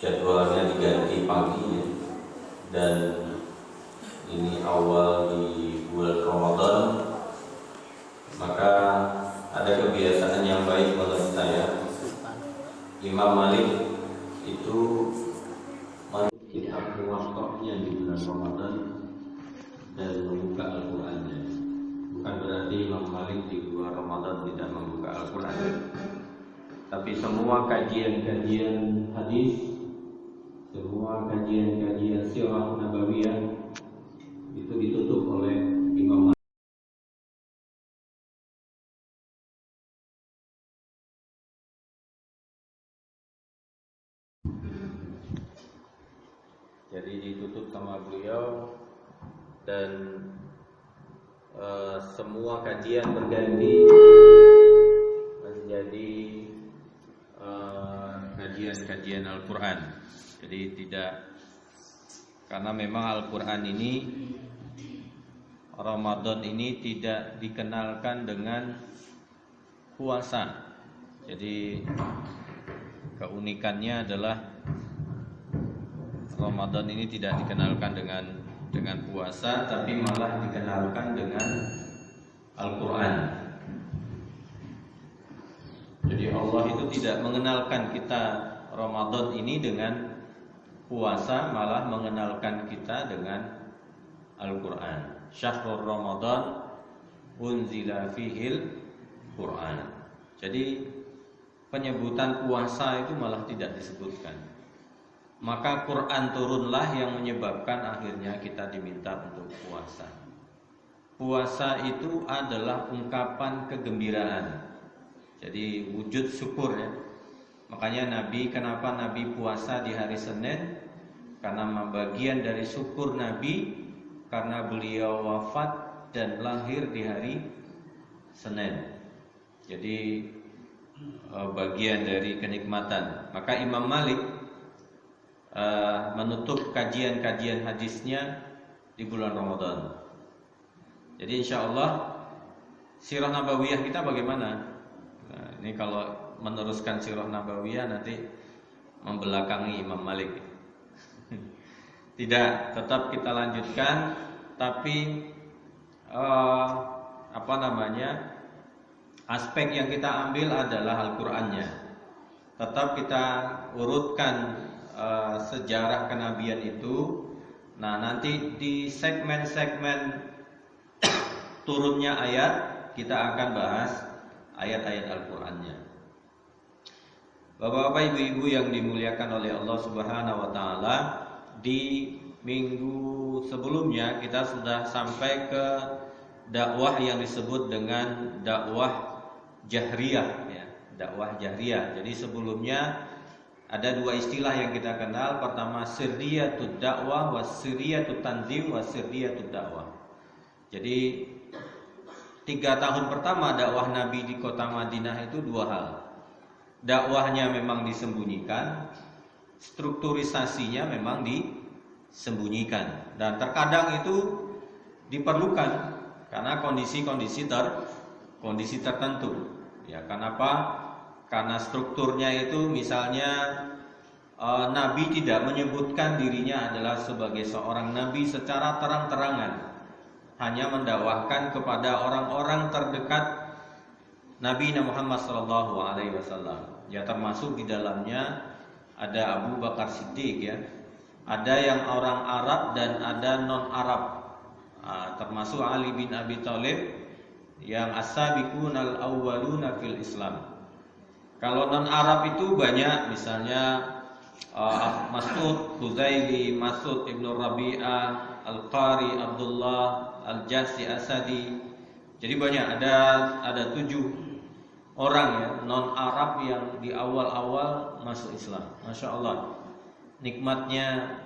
jadwalnya diganti pagi ya. Dan ini awal di bulan Ramadan, maka ada kebiasaan yang baik menurut saya. Imam Malik itu kitab waktunya di bulan Ramadan dan membuka Al-Qur'annya. Bukan berarti Imam Malik di luar Ramadan tidak membuka Al-Qur'an, tapi semua kajian-kajian hadis, semua kajian-kajian sirah nabawiyah itu ditutup oleh Imam Malik. Jadi ditutup sama beliau dan semua kajian berganti menjadi kajian-kajian Al-Quran. Jadi tidak, karena memang Al-Quran ini, Ramadan ini tidak dikenalkan dengan puasa. Jadi keunikannya adalah Ramadan ini tidak dikenalkan dengan puasa, tapi malah dikenalkan dengan Al-Quran. Jadi Allah itu tidak mengenalkan kita Ramadan ini dengan puasa, malah mengenalkan kita dengan Al-Quran. Syahrul Ramadan unzila fihil Quran. Jadi penyebutan puasa itu malah tidak disebutkan. Maka Quran turunlah yang menyebabkan akhirnya kita diminta untuk puasa. Puasa itu adalah ungkapan kegembiraan. Jadi wujud syukur ya. Makanya kenapa Nabi puasa di hari Senin? Karena bagian dari syukur Nabi, karena beliau wafat dan lahir di hari Senin. Jadi bagian dari kenikmatan. Maka Imam Malik menutup kajian-kajian hadisnya di bulan Ramadan. Jadi insya Allah sirah nabawiyah kita bagaimana? Nah, ini kalau meneruskan sirah nabawiyah nanti membelakangi Imam Malik. Tidak, tetap kita lanjutkan, tapi aspek yang kita ambil adalah Al-Qur'annya. Tetap kita urutkan sejarah kenabian itu. Nah, nanti di segmen-segmen turunnya ayat kita akan bahas ayat-ayat Al-Qur'annya. Bapak-bapak, ibu-ibu yang dimuliakan oleh Allah Subhanahu wa taala, di minggu sebelumnya kita sudah sampai ke dakwah yang disebut dengan dakwah jahriyah ya, dakwah jahriyah. Jadi sebelumnya ada dua istilah yang kita kenal. Pertama sirriyatud dakwah, wasirriyatut tanzim, wasirriyatut dakwah. Jadi 3 tahun pertama dakwah Nabi di kota Madinah itu dua hal. Dakwahnya memang disembunyikan, strukturisasinya memang disembunyikan, dan terkadang itu diperlukan karena kondisi-kondisi tertentu. Ya, kenapa? Karena strukturnya itu misalnya Nabi tidak menyebutkan dirinya adalah sebagai seorang Nabi secara terang-terangan, hanya mendakwahkan kepada orang-orang terdekat Nabi Muhammad SAW. Ya, termasuk di dalamnya ada Abu Bakar Siddiq ya. Ada yang orang Arab dan ada non-Arab. Termasuk Ali bin Abi Thalib yang as-sabiqunal awwaluna fil Islam. Kalau non-Arab itu banyak, misalnya Mas'ud, Huzaili, Mas'ud Ibnu Rabi'ah, Al-Qari, Abdullah, Al-Jasi, Asadi. Jadi banyak, ada 7 orang ya, non-Arab yang di awal-awal masuk Islam. Masya Allah, nikmatnya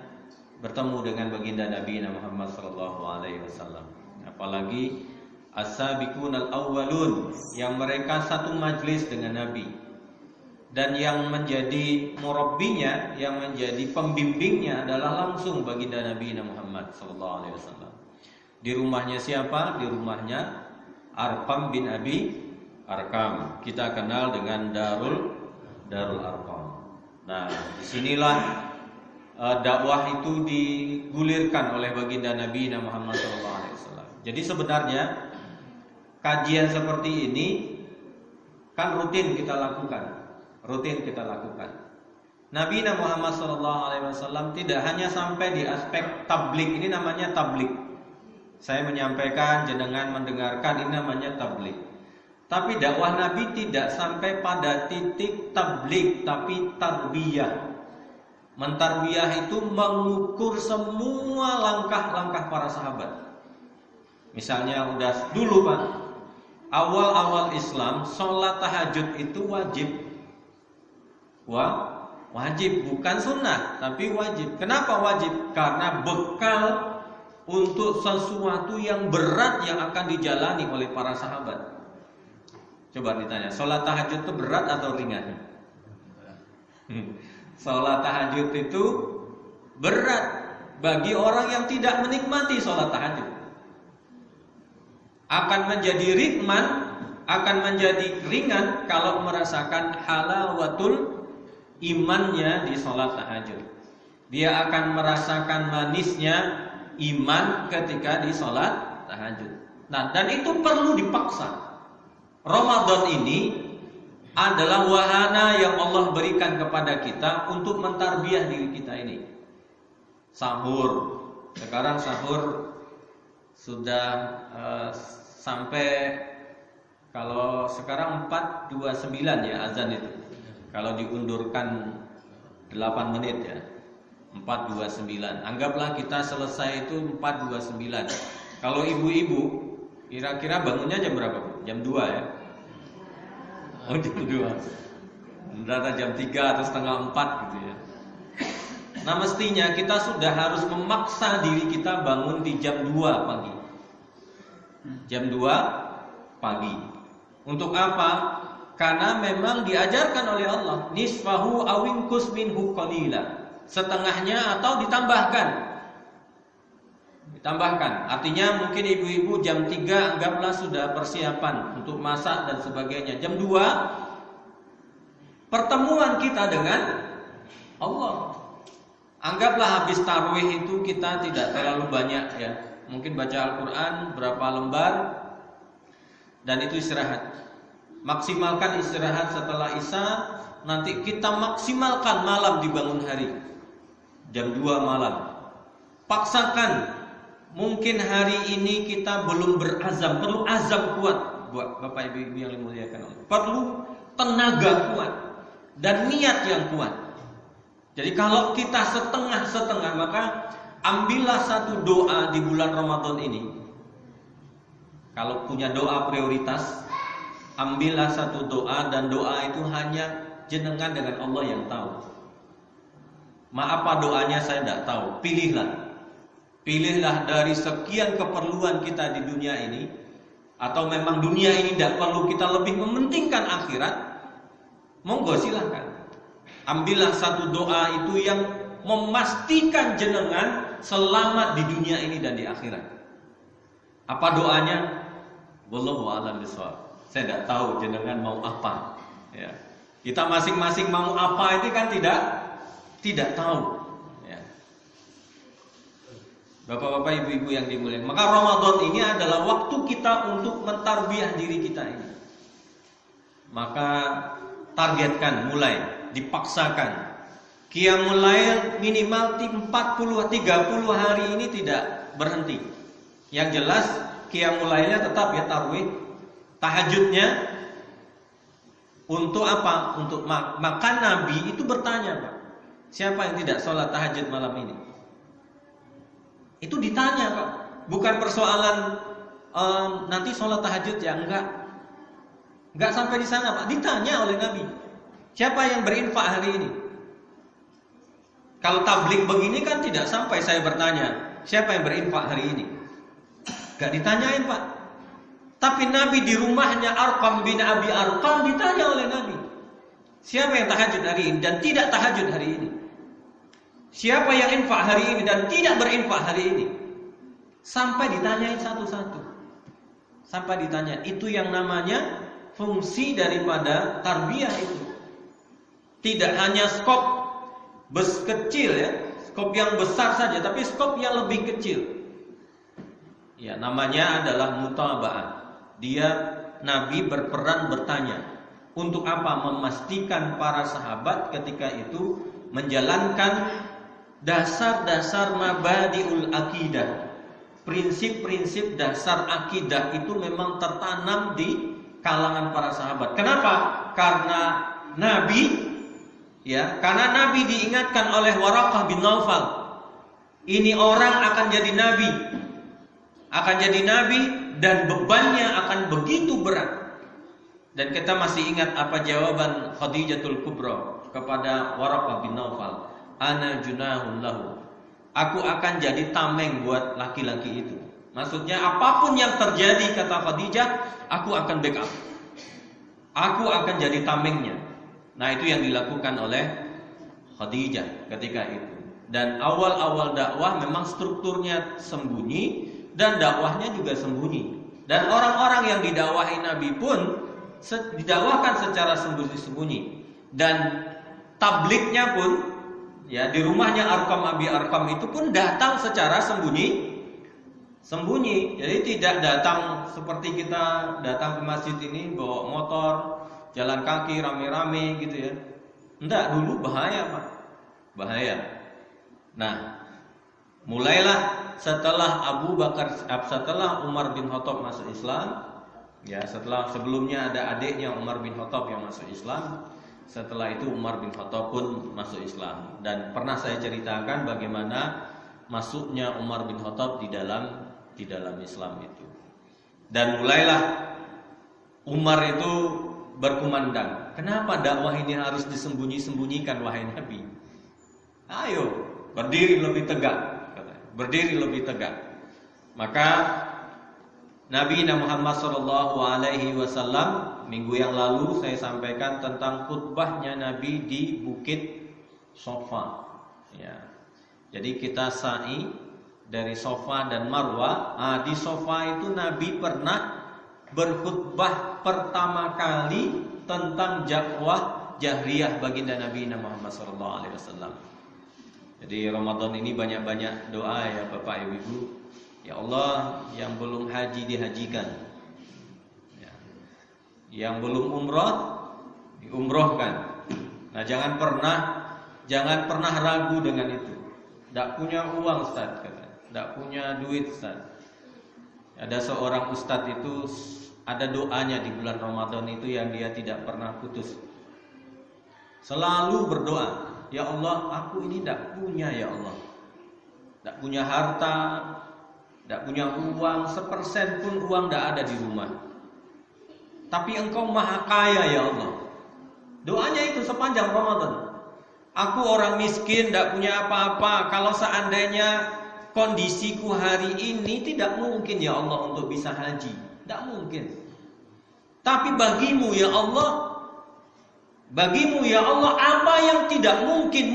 bertemu dengan baginda Nabi Muhammad SAW. Apalagi as-sabiqunal awwalun, yang mereka satu majlis dengan Nabi. Dan yang menjadi murabbinya, yang menjadi pembimbingnya adalah langsung baginda Nabi Muhammad SAW. Di rumahnya siapa? Di rumahnya Arqam bin Abi Arqam. Kita kenal dengan Darul Arqam. Nah, disinilah dakwah itu digulirkan oleh baginda Nabi Muhammad SAW. Jadi sebenarnya kajian seperti ini kan rutin kita lakukan. Nabi Muhammad SAW tidak hanya sampai di aspek tablik, ini namanya tablik. Saya menyampaikan, jenengan mendengarkan, ini namanya tablik. Tapi dakwah Nabi tidak sampai pada titik tablik, tapi tarbiyah. Mentarbiyah itu mengukur semua langkah-langkah para sahabat. Misalnya udah dulu Pak, awal-awal Islam sholat tahajud itu wajib. Wajib, bukan sunnah, tapi wajib. Kenapa wajib? Karena bekal untuk sesuatu yang berat yang akan dijalani oleh para sahabat. Coba ditanya, sholat tahajud itu berat atau ringan? Sholat tahajud itu berat bagi orang yang tidak menikmati sholat tahajud. Akan menjadi ringan kalau merasakan halawatul imannya di sholat tahajud. Dia akan merasakan manisnya iman ketika di sholat tahajud. Nah, dan itu perlu dipaksa. Ramadan ini adalah wahana yang Allah berikan kepada kita untuk mentarbiyah diri kita ini. Sahur. Sekarang sahur sudah sampai, kalau sekarang 4.29 ya azan itu. Kalau diundurkan 8 menit ya. 4.29. Anggaplah kita selesai itu 4.29. Kalau ibu-ibu kira-kira bangunnya jam berapa? Jam 2 ya. Oh, jam 2. Rata jam 3 atau setengah 4 gitu ya. Nah, mestinya kita sudah harus memaksa diri kita bangun di jam 2 pagi. Jam 2 pagi. Untuk apa? Karena memang diajarkan oleh Allah, nisfahu awinkus minhu qalila. Setengahnya atau ditambahkan. Artinya mungkin ibu-ibu jam 3 anggaplah sudah persiapan untuk masak dan sebagainya. Jam 2 pertemuan kita dengan Allah. Anggaplah habis tarawih itu kita tidak terlalu banyak ya. Mungkin baca Al-Quran berapa lembar dan itu istirahat. Maksimalkan istirahat setelah Isya. Nanti kita maksimalkan malam di bangun hari. Jam 2 malam. Paksakan. Mungkin hari ini kita belum berazam, perlu azam kuat buat Bapak Ibu yang dimuliakan Allah. Perlu tenaga kuat dan niat yang kuat. Jadi kalau kita setengah-setengah, maka ambillah satu doa di bulan Ramadan ini. Kalau punya doa prioritas, ambillah satu doa, dan doa itu hanya jenengan dengan Allah yang tahu. Apa doanya saya tidak tahu. Pilihlah dari sekian keperluan kita di dunia ini, atau memang dunia ini tidak perlu, kita lebih mementingkan akhirat. Monggo silahkan. Ambillah satu doa itu yang memastikan jenengan selamat di dunia ini dan di akhirat. Apa doanya? Wallahu a'lam bishawab. Saya tidak tahu jenengan mau apa. Ya. Kita masing-masing mau apa itu kan tidak tahu. Ya. Bapak-bapak, ibu-ibu yang dimuliakan. Maka Ramadan ini adalah waktu kita untuk mentarbiyah diri kita ini. Maka targetkan, mulai, dipaksakan. Qiyamul Lail minimal 30 hari ini tidak berhenti. Yang jelas Qiyamul Lailnya tetap ya tarawih. Tahajudnya untuk apa? Untuk maka Nabi itu bertanya, Pak, siapa yang tidak sholat tahajud malam ini? Itu ditanya, Pak. Bukan persoalan nanti sholat tahajud ya, enggak sampai di sana, Pak. Ditanya oleh Nabi, siapa yang berinfak hari ini? Kalau tablik begini kan tidak sampai saya bertanya, siapa yang berinfak hari ini? Enggak ditanyain, Pak. Tapi Nabi di rumahnya Arqam bin Abi Arqam ditanya oleh Nabi, siapa yang tahajud hari ini dan tidak tahajud hari ini? Siapa yang infak hari ini dan tidak berinfak hari ini? Sampai ditanyain satu-satu. Sampai ditanya. Itu yang namanya fungsi daripada tarbiyah itu. Tidak hanya skop Bus kecil ya, skop yang besar saja, tapi skop yang lebih kecil. Ya, namanya adalah mutaba'ah. Dia Nabi berperan bertanya. Untuk apa? Memastikan para sahabat ketika itu menjalankan dasar-dasar mabadiul akidah. Prinsip-prinsip dasar akidah itu memang tertanam di kalangan para sahabat. Kenapa? Karena Nabi diingatkan oleh Waraqah bin Naufal. Ini orang akan jadi nabi. Dan bebannya akan begitu berat. Dan kita masih ingat apa jawaban Khadijatul Kubra kepada Waraqah bin Naufal. Ana junahun lahu. Aku akan jadi tameng buat laki-laki itu. Maksudnya apapun yang terjadi, kata Khadijah, aku akan backup. Aku akan jadi tamengnya. Nah, itu yang dilakukan oleh Khadijah ketika itu. Dan awal-awal dakwah memang strukturnya sembunyi dan dakwahnya juga sembunyi. Dan orang-orang yang didakwahi Nabi pun didakwahkan secara sembunyi-sembunyi. Dan tabliknya pun ya di rumahnya Arqam Abi Arqam itu pun datang secara sembunyi. Jadi tidak datang seperti kita datang ke masjid ini bawa motor, jalan kaki rame-rame gitu ya. Enggak, dulu bahaya, Pak. Bahaya. Nah, mulailah setelah Umar bin Khattab masuk Islam, ya sebelumnya ada adiknya Umar bin Khattab yang masuk Islam. Setelah itu Umar bin Khattab pun masuk Islam. Dan pernah saya ceritakan bagaimana masuknya Umar bin Khattab di dalam Islam itu. Dan mulailah Umar itu berkumandang, kenapa dakwah ini harus disembunyi-sembunyikan wahai Nabi? Ayo, berdiri lebih tegak. Berdiri lebih tegak. Maka Nabi Muhammad SAW minggu yang lalu saya sampaikan tentang khutbahnya Nabi di Bukit Sofa. Ya. Jadi kita sa'i dari Sofa dan Marwah. Di Sofa itu Nabi pernah berkhutbah pertama kali tentang dakwah jahriyah baginda Nabi Muhammad SAW. Jadi Ramadan ini banyak-banyak doa ya Bapak Ibu. Ya Allah, yang belum haji dihajikan, ya. Yang belum umrah diumrohkan. Nah, jangan pernah ragu dengan itu. Tidak punya uang Ustaz, tidak punya duit Ustaz. Ada seorang Ustaz itu ada doanya di bulan Ramadan itu yang dia tidak pernah putus. Selalu berdoa, ya Allah, aku ini tidak punya ya Allah. Tidak punya harta, tidak punya uang, 1% pun uang tidak ada di rumah. Tapi Engkau maha kaya ya Allah. Doanya itu sepanjang Ramadan. Aku orang miskin, tidak punya apa-apa. Kalau seandainya kondisiku hari ini, tidak mungkin ya Allah untuk bisa haji. Tidak mungkin. Tapi bagimu ya Allah, apa yang tidak mungkin.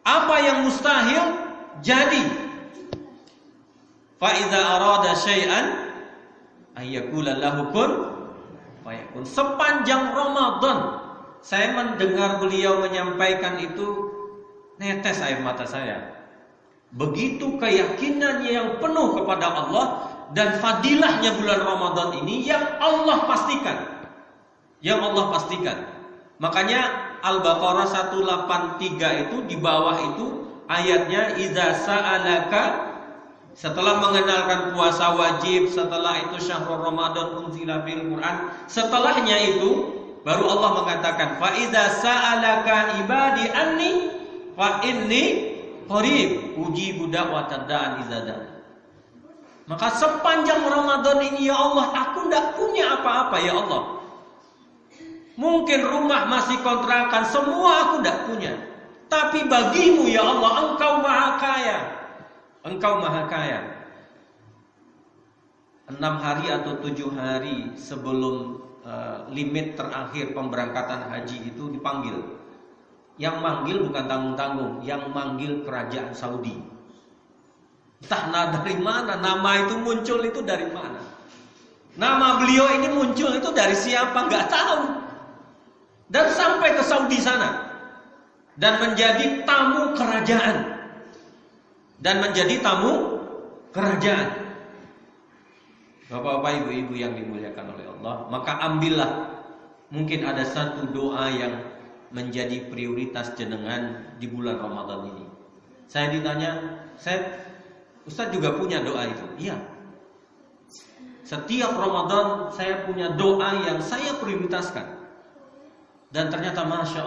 Apa yang mustahil jadi. Fa idza arada syai'an ayyakula lahu kun fayakun. Sepanjang Ramadan saya mendengar beliau menyampaikan itu, netes air mata saya. Begitu keyakinannya yang penuh kepada Allah dan fadilahnya bulan Ramadan ini yang Allah pastikan. Makanya Al-Baqarah 183 itu di bawah itu ayatnya idza sa'alaka, setelah mengenalkan puasa wajib, setelah itu syahrul Ramadan unzila fil Quran, setelahnya itu baru Allah mengatakan fa idza sa'alaka ibadi anni fa inni qarib ujibu da'watad da'i idza da'a. Maka sepanjang Ramadan ini ya Allah, aku tidak punya apa-apa ya Allah. Mungkin rumah masih kontrakan, semua aku tidak punya. Tapi bagimu ya Allah, Engkau maha kaya. Engkau maha kaya. 6 hari atau 7 hari sebelum limit terakhir pemberangkatan haji itu dipanggil. Yang manggil bukan tanggung-tanggung, yang manggil kerajaan Saudi. Entah dari mana nama itu muncul, itu dari mana. Nama beliau ini muncul itu dari siapa, nggak tahu. Dan sampai ke Saudi sana. dan menjadi tamu kerajaan. Bapak-bapak, ibu-ibu yang dimuliakan oleh Allah, maka ambillah, mungkin ada satu doa yang menjadi prioritas jenengan di bulan Ramadan ini. Saya ditanya, Ustaz juga punya doa itu. Iya. Setiap Ramadan saya punya doa yang saya prioritaskan. Dan ternyata Masya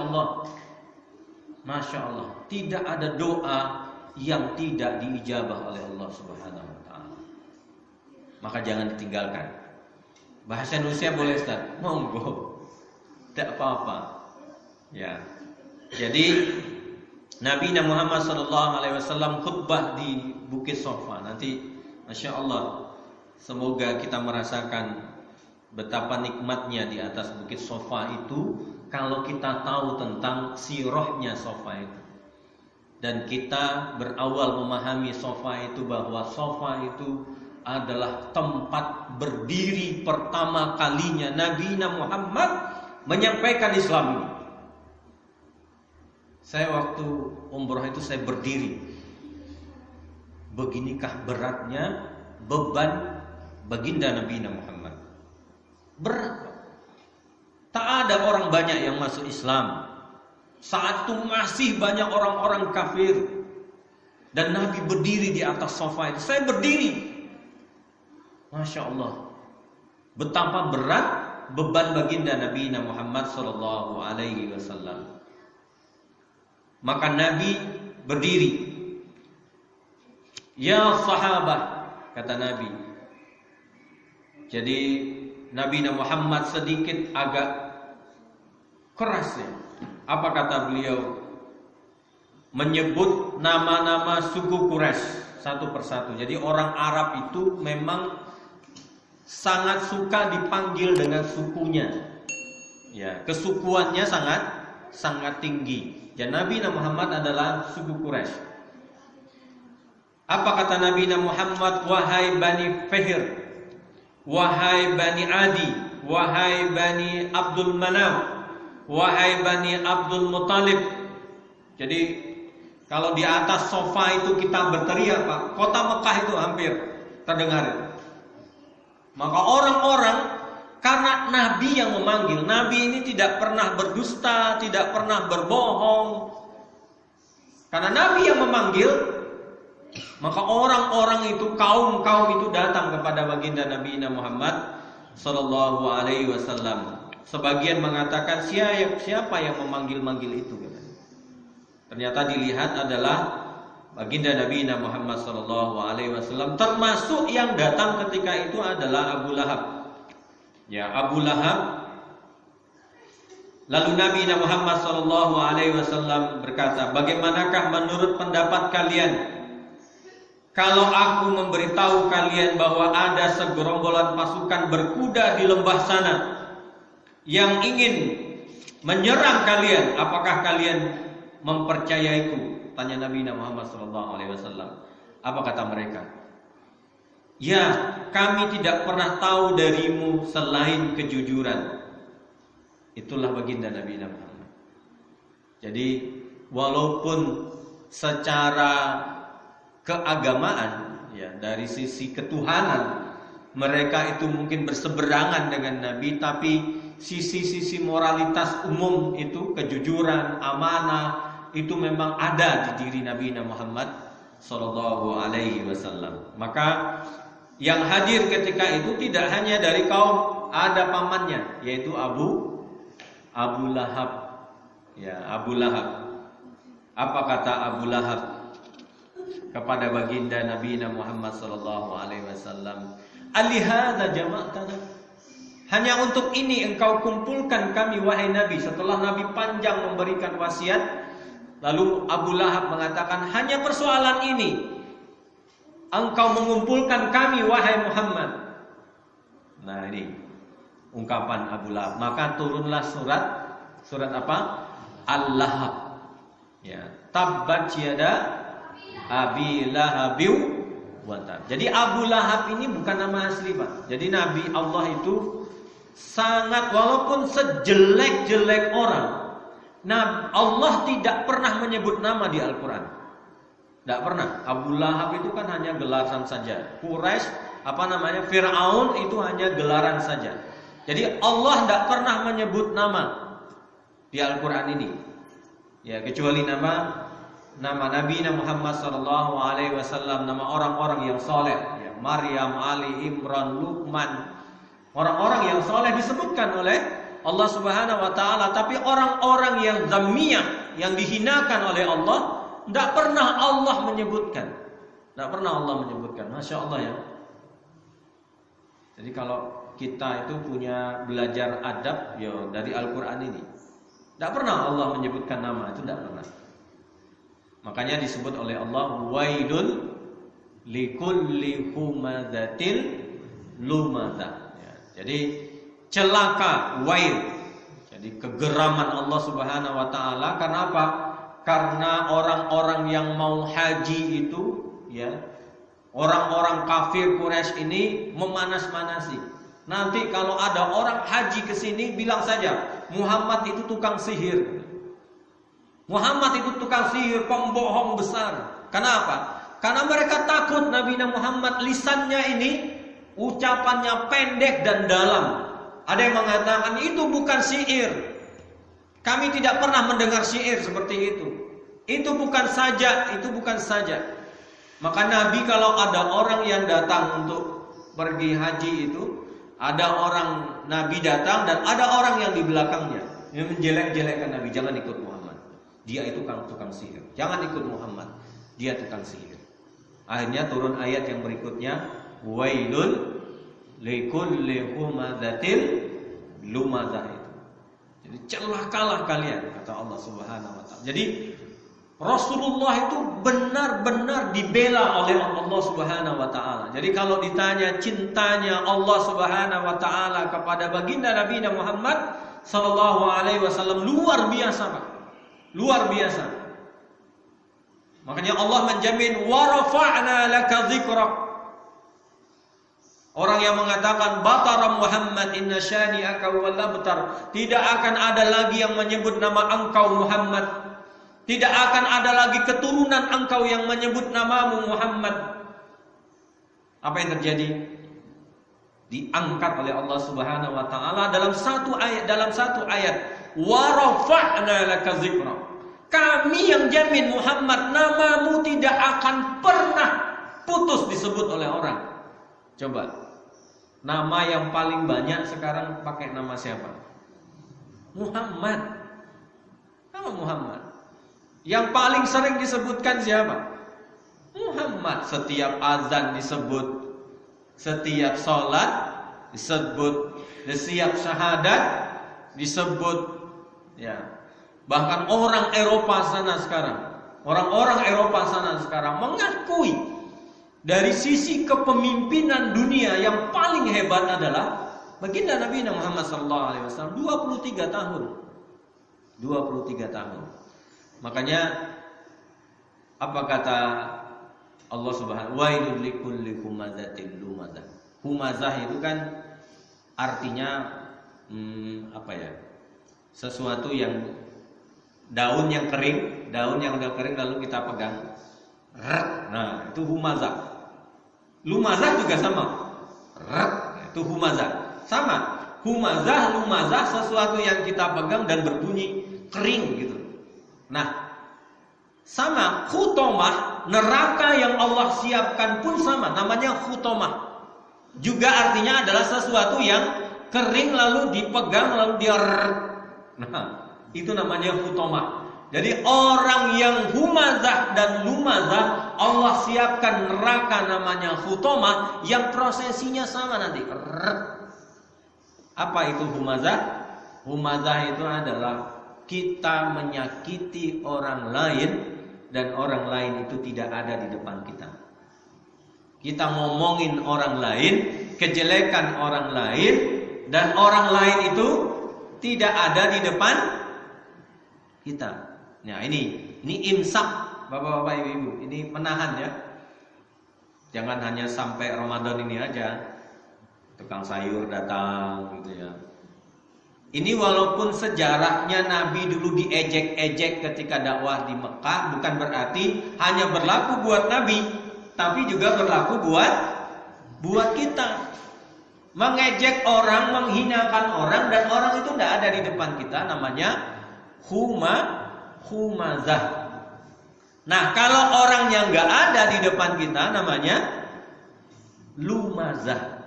Allah, tidak ada doa yang tidak diijabah oleh Allah Subhanahu wa Ta'ala. Maka jangan ditinggalkan. Bahasa Indonesia boleh, Ustaz? Monggo, tidak apa-apa. Ya. Jadi Nabi Muhammad SAW khutbah di Bukit Sofa. Nanti Masya Allah, semoga kita merasakan betapa nikmatnya di atas Bukit Sofa itu, kalau kita tahu tentang sirahnya Sofa itu. Dan kita berawal memahami Sofa itu, bahwa Sofa itu adalah tempat berdiri pertama kalinya Nabi Muhammad menyampaikan Islam ini. Saya waktu umroh itu saya berdiri. Beginikah beratnya beban baginda Nabi Muhammad. Berat. Tak ada orang banyak yang masuk Islam. Saat itu masih banyak orang-orang kafir. Dan Nabi berdiri di atas sofa itu. Saya berdiri. Masya Allah. Betapa berat beban baginda Nabi Muhammad SAW. Maka Nabi berdiri. Ya sahabat, kata Nabi. Jadi Nabi Muhammad sedikit agak keras ya. Apa kata beliau? Menyebut nama-nama suku Quraisy satu persatu. Jadi orang Arab itu memang sangat suka dipanggil dengan sukunya. Ya, kesukuannya sangat tinggi. Dan Nabi Muhammad adalah suku Quraisy. Apa kata Nabi Muhammad? Wahai Bani Fihr, wahai Bani Adi, wahai Bani Abdul Manaf, wahai Bani Abdul Muttalib. Jadi kalau di atas sofa itu kita berteriak, Pak, kota Mekah itu hampir terdengar. Maka orang-orang, karena Nabi yang memanggil, Nabi ini tidak pernah berdusta, tidak pernah berbohong. Karena Nabi yang memanggil, maka orang-orang itu, kaum-kaum itu datang kepada baginda Nabi Muhammad sallallahu alaihi wasallam. Sebagian mengatakan, siapa yang memanggil-manggil itu? Ternyata dilihat adalah baginda Nabi Muhammad sallallahu alaihi wasallam. Termasuk yang datang ketika itu adalah Abu Lahab. Ya, Abu Lahab. Lalu Nabi Muhammad sallallahu alaihi wasallam berkata, "Bagaimanakah menurut pendapat kalian kalau aku memberitahu kalian bahwa ada segerombolan pasukan berkuda di lembah sana yang ingin menyerang kalian, apakah kalian mempercayaiku?" Tanya Nabi Muhammad SAW. Apa kata mereka? Ya, kami tidak pernah tahu darimu selain kejujuran. Itulah baginda Nabi Muhammad. Jadi walaupun secara keagamaan, ya, dari sisi ketuhanan mereka itu mungkin berseberangan dengan Nabi, tapi sisi-sisi moralitas umum itu, kejujuran, amanah, itu memang ada di diri Nabi Muhammad sallallahu alaihi wasallam. Maka yang hadir ketika itu tidak hanya dari kaum, ada pamannya, yaitu Abu Lahab. Ya, Abu Lahab. Apa kata Abu Lahab kepada baginda Nabi Muhammad sallallahu alaihi wasallam? "Alihadza jama'tana?" Hanya untuk ini engkau kumpulkan kami, wahai Nabi. Setelah Nabi panjang memberikan wasiat, lalu Abu Lahab mengatakan, hanya persoalan ini engkau mengumpulkan kami, wahai Muhammad. Nah, ini ungkapan Abu Lahab. Maka turunlah surat apa? Al-Lahab. Ya, tabbat yada Abi Lahabiw wa tab. Jadi Abu Lahab ini bukan nama asli, Pak. Jadi Nabi Allah itu sangat, walaupun sejelek-jelek orang, Nah, Allah tidak pernah menyebut nama di Al-Quran. Tidak pernah. Abu Lahab itu kan hanya gelaran saja. Quraisy, Fir'aun itu hanya gelaran saja. Jadi Allah tidak pernah menyebut nama di Al-Quran ini. Ya, kecuali nama Nabi Muhammad SAW, nama orang-orang yang soleh, ya, Maryam, Ali, Imran, Luqman. Orang-orang yang soleh disebutkan oleh Allah Subhanahu wa taala, tapi orang-orang yang dhammiyah, yang dihinakan oleh Allah, tidak pernah Allah menyebutkan. Tidak pernah Allah menyebutkan. Masya Allah ya. Jadi kalau kita itu punya belajar adab ya dari Al-Quran ini, tidak pernah Allah menyebutkan nama, itu tidak pernah. Makanya disebut oleh Allah wailun likulli humadzatin lumadzah. Ya, jadi celaka, wail. Jadi kegeraman Allah Subhanahu wa taala. Karena apa? Karena orang-orang yang mau haji itu, ya, orang-orang kafir Quraisy ini memanas-manasi. Nanti kalau ada orang haji ke sini, bilang saja Muhammad itu tukang sihir. Muhammad itu tukang sihir, pembohong besar. Kenapa? Karena mereka takut Nabi Muhammad lisannya ini ucapannya pendek dan dalam. Ada yang mengatakan itu bukan syair. Kami tidak pernah mendengar syair seperti itu. Itu bukan saja, itu bukan saja. Maka Nabi kalau ada orang yang datang untuk pergi haji itu, ada orang Nabi datang dan ada orang yang di belakangnya yang menjelek-jelekkan Nabi, jangan ikut Muhammad. Dia itu tukang sihir. Jangan ikut Muhammad. Dia tukang sihir. Akhirnya turun ayat yang berikutnya, wailul likulli humadzatin lumadzah itu. Jadi celakalah kalian, kata Allah Subhanahu wa taala. Jadi Rasulullah itu benar-benar dibela oleh Allah Subhanahu wa taala. Jadi kalau ditanya cintanya Allah Subhanahu wa taala kepada baginda Nabi Muhammad sallallahu alaihi wasallam luar biasa, Pak. Luar biasa. Makanya Allah menjamin wa rafa'na laka dzikrak. Orang yang mengatakan batara Muhammad inna syani'aka wal abtar, tidak akan ada lagi yang menyebut nama engkau Muhammad. Tidak akan ada lagi keturunan engkau yang menyebut namamu Muhammad. Apa yang terjadi? Diangkat oleh Allah Subhanahu wa taala dalam satu ayat, wa rafa'na laka dzikrak. Kami yang jamin Muhammad, namamu tidak akan pernah putus disebut oleh orang. Coba, nama yang paling banyak sekarang pakai nama siapa? Muhammad. Nama Muhammad. Yang paling sering disebutkan siapa? Muhammad. Setiap azan disebut, setiap sholat disebut, setiap syahadat disebut, ya. Bahkan orang Eropa sana sekarang, orang-orang Eropa sana sekarang mengakui dari sisi kepemimpinan dunia yang paling hebat adalah baginda Nabi Muhammad SAW. 23 tahun. 23 tahun. Makanya apa kata Allah Subhanahu wa ta'ala, wailul likulli humadzatin lumadzah. Humazah itu kan artinya sesuatu yang daun yang kering, daun yang udah kering lalu kita pegang. Nah, itu humazah. Lumazah juga sama. Itu humazah. Sama. Humazah, lumazah sesuatu yang kita pegang dan berbunyi kering gitu. Nah, sama khutomah, neraka yang Allah siapkan pun sama, namanya khutomah. Juga artinya adalah sesuatu yang kering lalu dipegang lalu dia. Nah, itu namanya khutomah. Jadi orang yang humazah dan lumazah, Allah siapkan neraka namanya khutomah yang prosesinya sama nanti. Apa itu humazah? Humazah itu adalah kita menyakiti orang lain dan orang lain itu tidak ada di depan kita. Kita ngomongin orang lain, kejelekan orang lain, dan orang lain itu tidak ada di depan kita. Nah, ini imsak, Bapak-bapak, Ibu-ibu. Ini menahan ya. Jangan hanya sampai Ramadan ini aja. Tukang sayur datang gitu ya. Ini walaupun sejarahnya Nabi dulu diejek-ejek ketika dakwah di Mekah, bukan berarti hanya berlaku buat Nabi, tapi juga berlaku buat kita. Mengejek orang, menghinakan orang, dan orang itu tidak ada di depan kita, namanya humazah. Nah, kalau orang yang nggak ada di depan kita, namanya lumazah.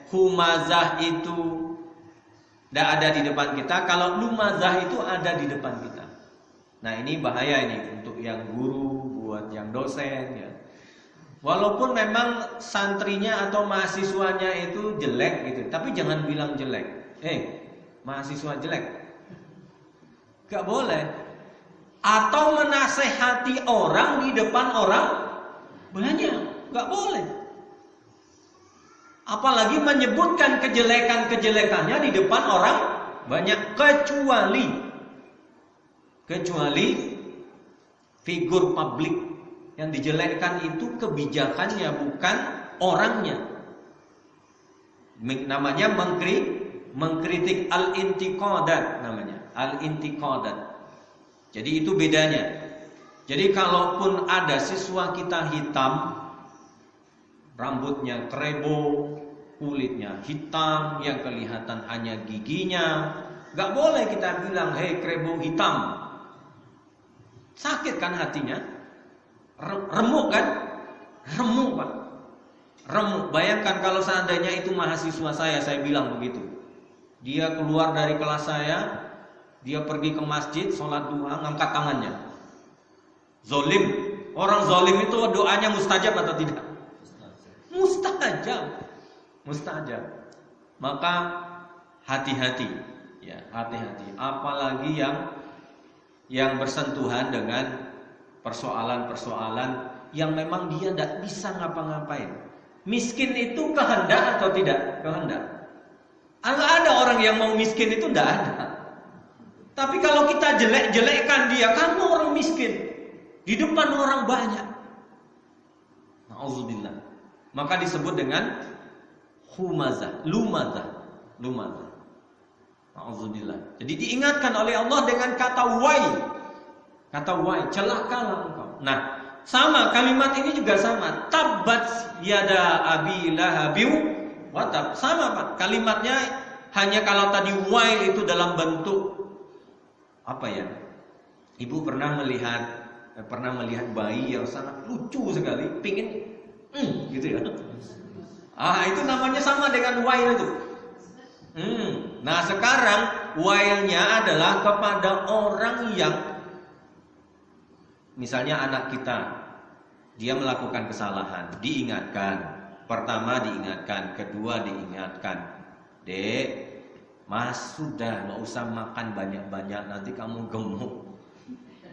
Humazah itu tidak ada di depan kita. Kalau lumazah itu ada di depan kita. Nah, ini bahaya ini untuk yang guru, buat yang dosen ya. Walaupun memang santrinya atau mahasiswanya itu jelek gitu, tapi jangan bilang jelek. Mahasiswa jelek, gak boleh. Atau menasehati orang di depan orang banyak, gak boleh. Apalagi menyebutkan kejelekan-kejelekannya di depan orang banyak, kecuali figur publik. Yang dijelekkan itu kebijakannya, bukan orangnya. Namanya mengkritik al-intiqadat namanya, al-intiqadat. Jadi itu bedanya. Jadi kalaupun ada siswa kita hitam, rambutnya krebo, kulitnya hitam, yang kelihatan hanya giginya, gak boleh kita bilang, hei krebo hitam. Sakit kan hatinya? Remuk kan? Remuk Pak. Remuk. Bayangkan kalau seandainya itu mahasiswa saya bilang begitu. Dia keluar dari kelas saya, dia pergi ke masjid, sholat duha, ngangkat tangannya. Zolim. Orang zolim itu doanya mustajab atau tidak? Mustajab. Maka hati-hati, ya, hati-hati. Apalagi yang bersentuhan dengan persoalan-persoalan yang memang dia tidak bisa ngapa-ngapain. Miskin itu kehendak atau tidak? Kehendak. Ada orang yang mau miskin itu tidak ada. Tapi kalau kita jelek-jelekkan dia, kamu orang miskin di depan orang banyak, na'udzubillah, maka disebut dengan humazah, lumazah. Na'udzubillah. Jadi diingatkan oleh Allah dengan kata wai, celakalah engkau. Nah, sama kalimat ini juga sama. Tabbat yada abi lahabiu wa tab. Sama Pak. Kalimatnya hanya kalau tadi wai itu dalam bentuk apa ya? Ibu pernah melihat bayi yang sangat lucu sekali, pingin gitu ya. Itu namanya sama dengan wail itu. Nah, sekarang wailnya adalah kepada orang yang misalnya anak kita, dia melakukan kesalahan, diingatkan. Pertama diingatkan, kedua diingatkan. Dek, Mas sudah gak usah makan banyak-banyak, nanti kamu gemuk.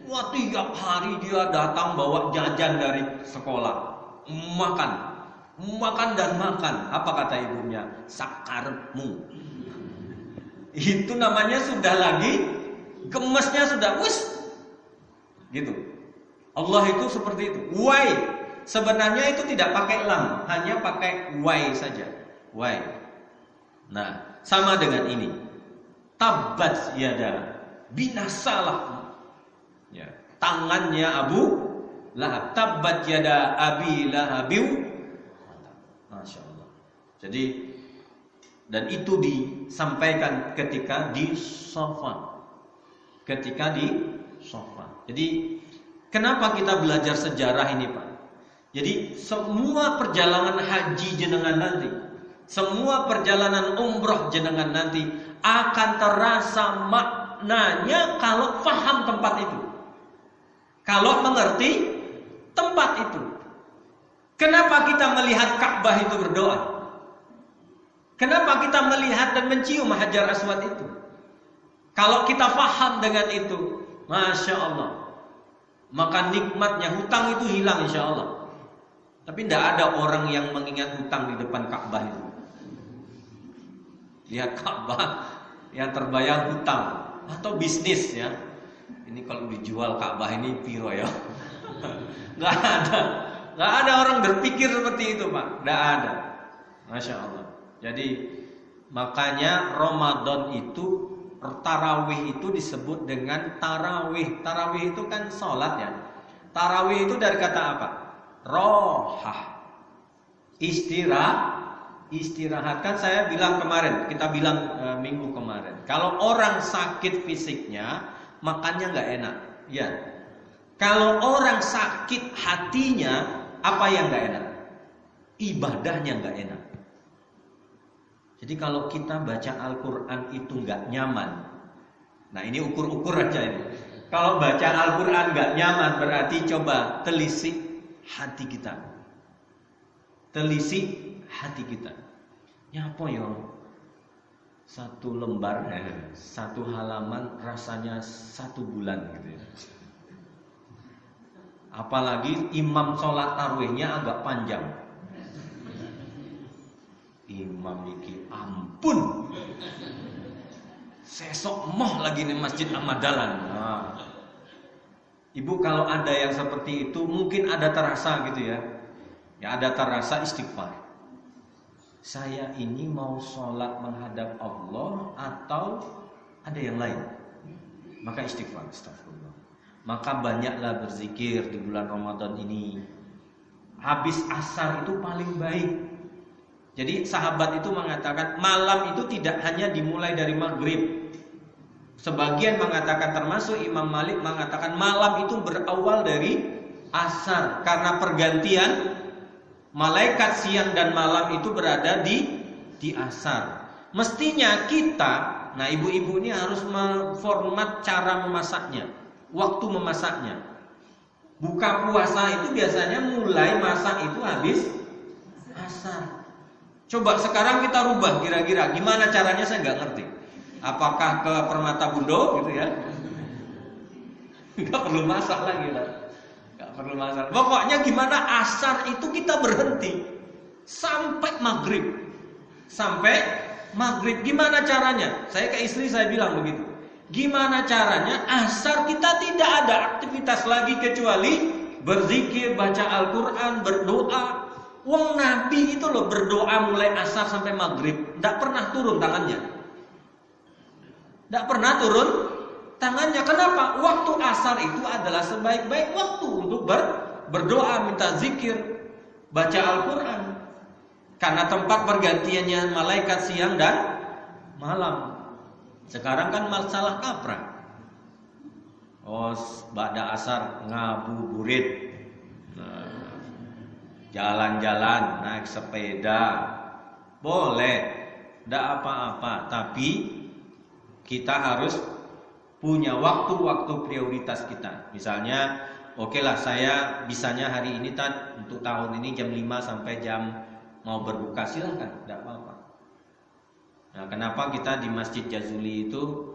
Wah, 3 hari dia datang bawa jajan dari sekolah. Makan dan makan. Apa kata ibunya? Sakarmu. Itu namanya sudah lagi gemesnya sudah gitu. Allah itu seperti itu. Wai. Sebenarnya itu tidak pakai lam, hanya pakai wai saja. Wai. Nah, sama dengan ini. Tabbat yada, binasalah. Ya, tangannya Abu Lahab. Tabbat yada abi lahabiu. Masya Allah. Jadi, dan itu disampaikan ketika di Safa. Jadi kenapa kita belajar sejarah ini Pak? Jadi semua perjalanan haji jenengan nanti, semua perjalanan umroh jenengan nanti akan terasa maknanya kalau paham tempat itu, kalau mengerti tempat itu. Kenapa kita melihat Ka'bah itu berdoa? Kenapa kita melihat dan mencium Hajar Aswad itu? Kalau kita paham dengan itu, Masya Allah, maka nikmatnya hutang itu hilang insya Allah. Tapi tidak ada orang yang mengingat hutang di depan Ka'bah itu. Lihat Ka'bah yang terbayang hutang atau bisnis ya. Ini kalau dijual Ka'bah ini piro ya. Gak ada orang berpikir seperti itu Pak. Tidak ada. Masya Allah. Jadi Makanya Ramadan itu, tarawih itu disebut dengan tarawih. Tarawih itu kan sholat ya. Tarawih itu dari kata apa? Rohah. Istirahat. Kan saya bilang kemarin, kita bilang minggu kemarin, kalau orang sakit fisiknya, makannya nggak enak. Ya. Kalau orang sakit hatinya, apa yang nggak enak? Ibadahnya nggak enak. Jadi kalau kita baca Al-Quran itu nggak nyaman, nah ini ukur-ukur aja ini. Kalau baca Al-Quran nggak nyaman, berarti coba telisik hati kita. Telisik hati kita. Nyapa ya? Satu lembar, satu halaman rasanya 1 bulan gitu ya. Apalagi imam sholat tarawihnya agak panjang. Imam iki ampun, sesok moh lagi nih Masjid Ahmad Dahlan. Nah, Ibu kalau ada yang seperti itu, mungkin ada terasa gitu ya. Ya ada terasa istighfar. Saya ini mau sholat menghadap Allah atau ada yang lain? Maka istighfar, astagfirullah. Maka banyaklah berzikir di bulan Ramadan ini. Habis asar itu paling baik. Jadi sahabat itu mengatakan malam itu tidak hanya dimulai dari maghrib. Sebagian mengatakan, termasuk Imam Malik mengatakan malam itu berawal dari asar. Karena pergantian malaikat siang dan malam itu berada di asar. Mestinya kita, nah ibu-ibu ini harus memformat cara memasaknya, waktu memasaknya. Buka puasa itu biasanya mulai masak itu habis asar. Coba sekarang kita rubah kira-kira gimana caranya, saya nggak ngerti. Apakah ke Permata Bundo gitu ya? Nggak perlu masak lagi lah. Nggak perlu masak. Pokoknya gimana asar itu kita berhenti sampai maghrib. Sampai maghrib. Gimana caranya? Saya ke istri saya bilang begitu. Gimana caranya asar kita tidak ada aktivitas lagi kecuali berzikir, baca Al-Quran, berdoa. Wong Nabi itu loh berdoa mulai asar sampai maghrib, tidak pernah turun tangannya. Tidak pernah turun tangannya. Kenapa? Waktu asar itu adalah sebaik-baik waktu untuk berdoa, minta zikir, baca Al-Quran. Karena tempat pergantiannya malaikat siang dan malam. Sekarang kan masalah kaprah. Oh, ba'da asar ngabuburit. Jalan-jalan, naik sepeda, boleh, tidak apa-apa. Tapi kita harus punya waktu-waktu prioritas kita. Misalnya, oke lah saya bisanya hari ini untuk tahun ini jam 5 sampai jam mau berbuka, silahkan, tidak apa-apa. Nah, kenapa kita di Masjid Jazuli itu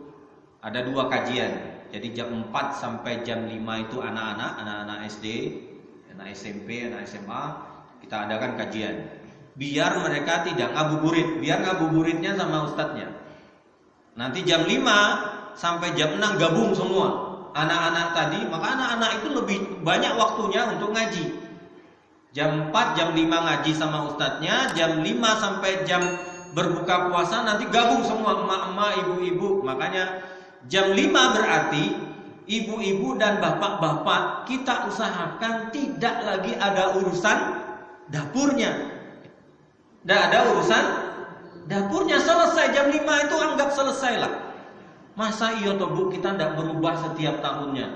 ada 2 kajian. Jadi jam 4 sampai jam 5 itu anak-anak SD, anak SMP, anak SMA, kita adakan kajian. Biar mereka tidak ngabuburit, biar ngabuburitnya sama ustadznya. Nanti jam 5 sampai jam 6 gabung semua anak-anak tadi, maka anak-anak itu lebih banyak waktunya untuk ngaji. Jam 4, jam 5 ngaji sama ustadznya, jam 5 sampai jam berbuka puasa nanti gabung semua emak-emak, ibu-ibu. Makanya jam 5 berarti ibu-ibu dan bapak-bapak kita usahakan tidak lagi ada urusan dapurnya. Tidak ada urusan dapurnya, selesai jam 5 itu anggap selesai lah. Masa iya toh Bu, kita tidak berubah setiap tahunnya.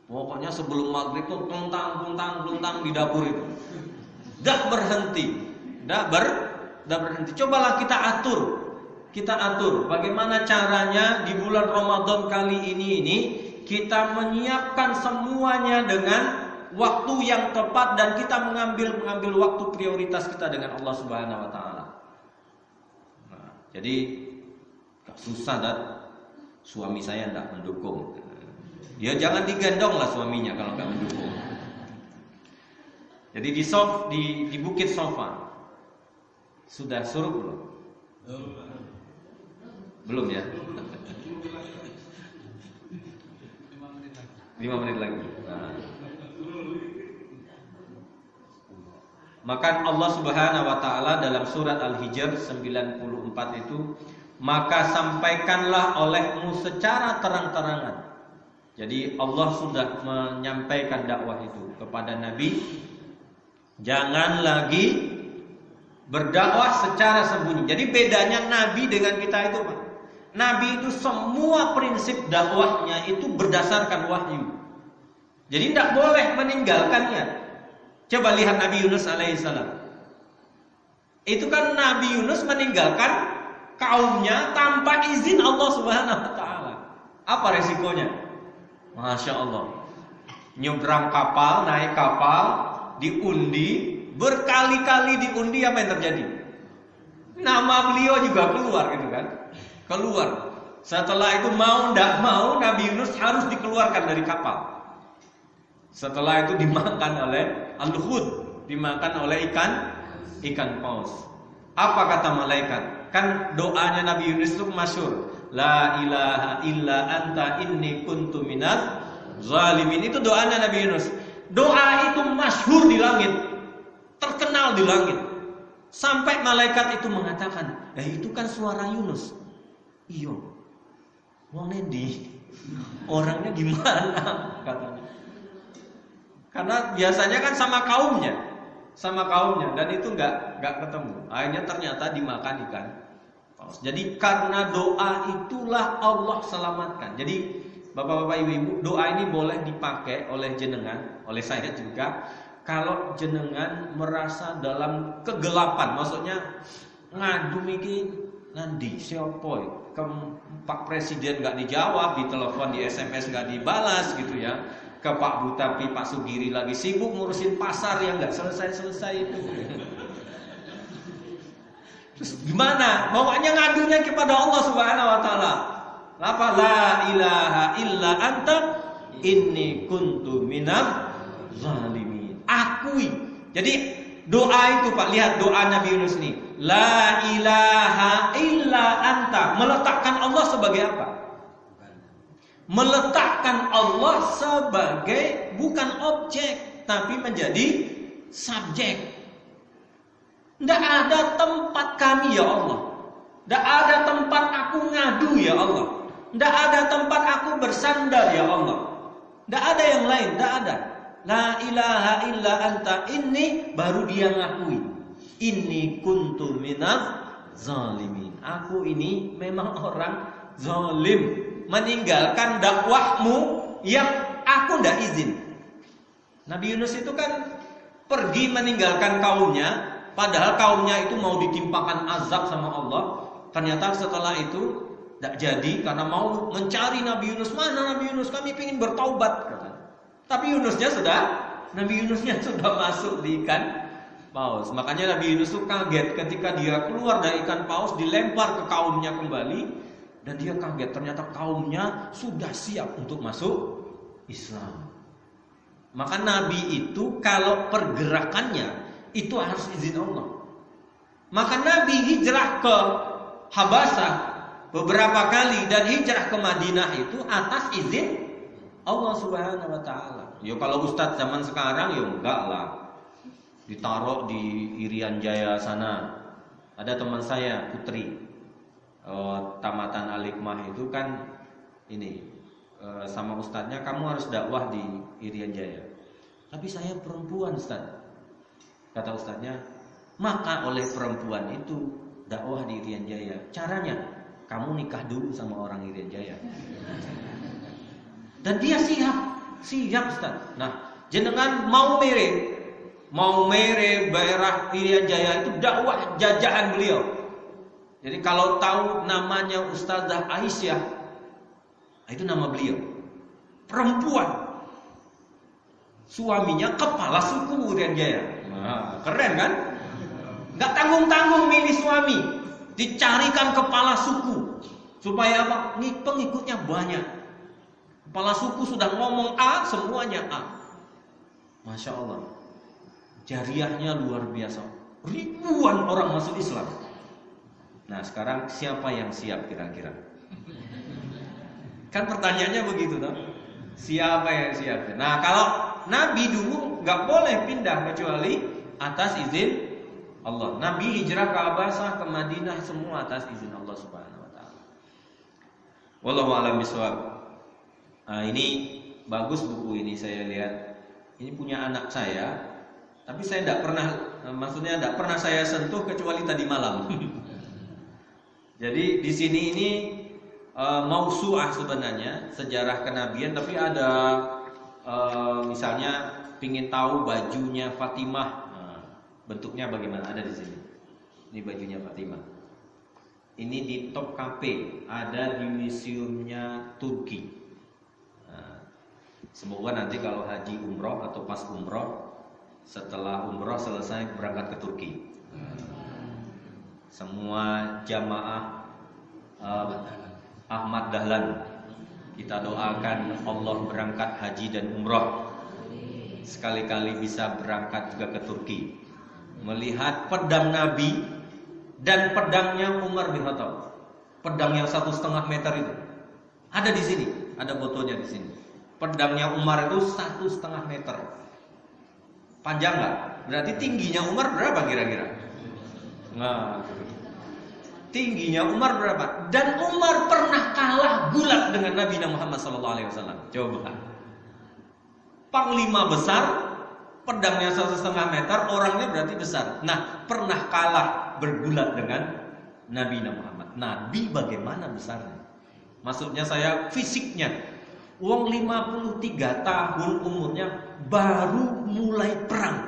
Pokoknya sebelum maghrib itu tuntang di dapur itu. Tidak berhenti. Tidak berhenti. Cobalah kita atur. Kita atur bagaimana caranya di bulan Ramadan kali ini kita menyiapkan semuanya dengan waktu yang tepat dan kita mengambil waktu prioritas kita dengan Allah Subhanahu wa taala. Nah, jadi gak susah dan suami saya tidak mendukung. Ya jangan digendong lah suaminya kalau nggak mendukung. Jadi di Bukit Sofa sudah suruh belum? Belum ya? 5 menit lagi. Nah. Maka Allah Subhanahu wa taala dalam surat Al-Hijr 94 itu, maka sampaikanlah olehmu secara terang-terangan. Jadi Allah sudah menyampaikan dakwah itu kepada Nabi. Jangan lagi berdakwah secara sembunyi. Jadi bedanya Nabi dengan kita itu, Pak. Nabi itu semua prinsip dakwahnya itu berdasarkan wahyu. Jadi tidak boleh meninggalkannya. Coba lihat Nabi Yunus alaihissalam. Itu kan Nabi Yunus meninggalkan kaumnya tanpa izin Allah Subhanahu wa taala. Apa resikonya? Masya Allah. Nyebrang kapal, naik kapal, diundi, berkali-kali diundi, apa yang terjadi? Nama beliau juga keluar gitu kan. Keluar. Setelah itu mau tidak mau Nabi Yunus harus dikeluarkan dari kapal. Setelah itu dimakan oleh al-hud, dimakan oleh ikan paus. Apa kata malaikat? Kan doanya Nabi Yunus itu masyhur. La ilaha illa anta inni kuntu minaz zalimin. Itu doanya Nabi Yunus. Doa itu masyhur di langit, terkenal di langit. Sampai malaikat itu mengatakan, itu kan suara Yunus. Iya. Wong endi? Orangnya gimana? Katanya. Karena biasanya kan sama kaumnya, dan itu nggak ketemu. Akhirnya ternyata dimakan ikan paus. Jadi karena doa itulah Allah selamatkan. Jadi bapak-bapak, ibu-ibu, doa ini boleh dipakai oleh jenengan, oleh saya juga. Kalau jenengan merasa dalam kegelapan, maksudnya ngadu mikir nanti siapa ke Pak Presiden nggak dijawab, di telepon, di SMS nggak dibalas gitu ya. Ke Pak Butapi, Pak Sugiri lagi sibuk ngurusin pasar yang nggak selesai-selesai itu. Terus gimana? Maunya ngadunya kepada Allah Subhanahu wa taala. Apa? La ilaha illa anta inni kuntu minaz zalimin. Akui. Jadi doa itu, Pak, lihat doa Nabi Yunus ini. La ilaha illa anta. Meletakkan Allah sebagai apa? Meletakkan Allah sebagai bukan objek, tapi menjadi subjek. Tidak ada tempat kami ya Allah. Tidak ada tempat aku ngadu ya Allah. Tidak ada tempat aku bersandar ya Allah. Tidak ada yang lain, tidak ada. La ilaha illa anta, ini baru dia ngakui. Inni kuntu minaz zalimin. Aku ini memang orang zalim, meninggalkan dakwahmu yang aku tidak izin. Nabi Yunus itu kan pergi meninggalkan kaumnya, padahal kaumnya itu mau ditimpakan azab sama Allah. Ternyata setelah itu tidak jadi karena mau mencari Nabi Yunus. Mana Nabi Yunus? Kami ingin bertaubat, kata. Tapi Nabi Yunusnya sudah masuk di ikan paus. Makanya Nabi Yunus itu kaget ketika dia keluar dari ikan paus, dilempar ke kaumnya kembali. Dan dia kaget, ternyata kaumnya sudah siap untuk masuk Islam. Maka Nabi itu kalau pergerakannya itu harus izin Allah. Maka Nabi hijrah ke Habasah beberapa kali dan hijrah ke Madinah itu atas izin Allah Subhanahu wa taala. Ya kalau ustadz zaman sekarang ya enggak lah. Ditaruh di Irian Jaya sana. Ada teman saya, Putri. Tamatan Al-Hikmah itu kan ini sama ustadznya, kamu harus dakwah di Irian Jaya. Tapi saya perempuan, Ustaz. Kata ustadznya, maka oleh perempuan itu dakwah di Irian Jaya. Caranya kamu nikah dulu sama orang Irian Jaya. Dan dia siap Ustaz. Nah, jenengan mau mere daerah Irian Jaya itu dakwah jajahan beliau. Jadi kalau tahu namanya Ustazah Aisyah, itu nama beliau. Perempuan. Suaminya kepala suku Irian Jaya. Nah, keren kan? Gak tanggung-tanggung milih suami. Dicarikan kepala suku. Supaya apa? Pengikutnya banyak. Kepala suku sudah ngomong A, semuanya A. Masya Allah. Jariahnya luar biasa. Ribuan orang masuk Islam. Nah sekarang siapa yang siap kira-kira? Kan pertanyaannya begitu toh. Siapa yang siap? Nah kalau Nabi dulu nggak boleh pindah kecuali atas izin Allah. Nabi hijrah ke Abasah, ke Madinah semua atas izin Allah Subhanahu wa taala. Wallahu a'lam bishawab. Nah, ini bagus buku ini, saya lihat. Ini punya anak saya, tapi saya tidak pernah, maksudnya tidak pernah saya sentuh kecuali tadi malam. Jadi di sini ini mausu'ah sebenarnya, sejarah kenabian, tapi ada misalnya pingin tahu bajunya Fatimah, nah, bentuknya bagaimana, ada di sini. Ini bajunya Fatimah. Ini di Topkapi, ada di museumnya Turki. Semoga nanti kalau haji umroh atau pas umroh, setelah umroh selesai berangkat ke Turki. Semua jamaah Ahmad Dahlan, kita doakan Allah berangkat haji dan umroh. Sekali-kali bisa berangkat juga ke Turki, melihat pedang Nabi dan pedangnya Umar bin Khattab. Pedang yang 1,5 meter itu ada di sini, ada fotonya di sini. Pedangnya Umar itu 1,5 meter. Panjang nggak? Berarti tingginya Umar berapa kira-kira? Nah, tingginya Umar berapa? Dan Umar pernah kalah gulat dengan Nabi Muhammad SAW. Coba. Panglima besar, pedangnya 1,5 meter, orangnya berarti besar. Nah, pernah kalah bergulat dengan Nabi Muhammad. Nabi bagaimana besarnya? Maksudnya saya fisiknya. Wong 53 tahun umurnya baru mulai perang.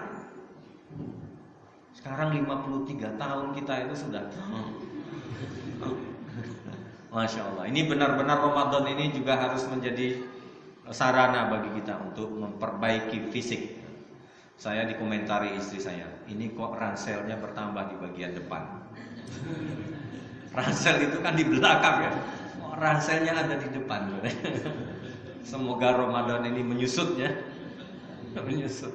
Sekarang 53 tahun kita itu sudah. Masya Allah. Ini benar-benar Ramadan ini juga harus menjadi sarana bagi kita untuk memperbaiki fisik. Saya dikomentari istri saya, ini kok ranselnya bertambah di bagian depan. Ransel itu kan di belakang ya. Oh, ranselnya ada di depan. Semoga Ramadan ini menyusut ya. Menyusut.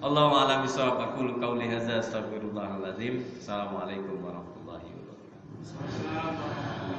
Allahu a'lam bishawab. Aqulu qauli hadza astaghfirullahal azim. Assalamualaikum warahmatullahi wabarakatuh.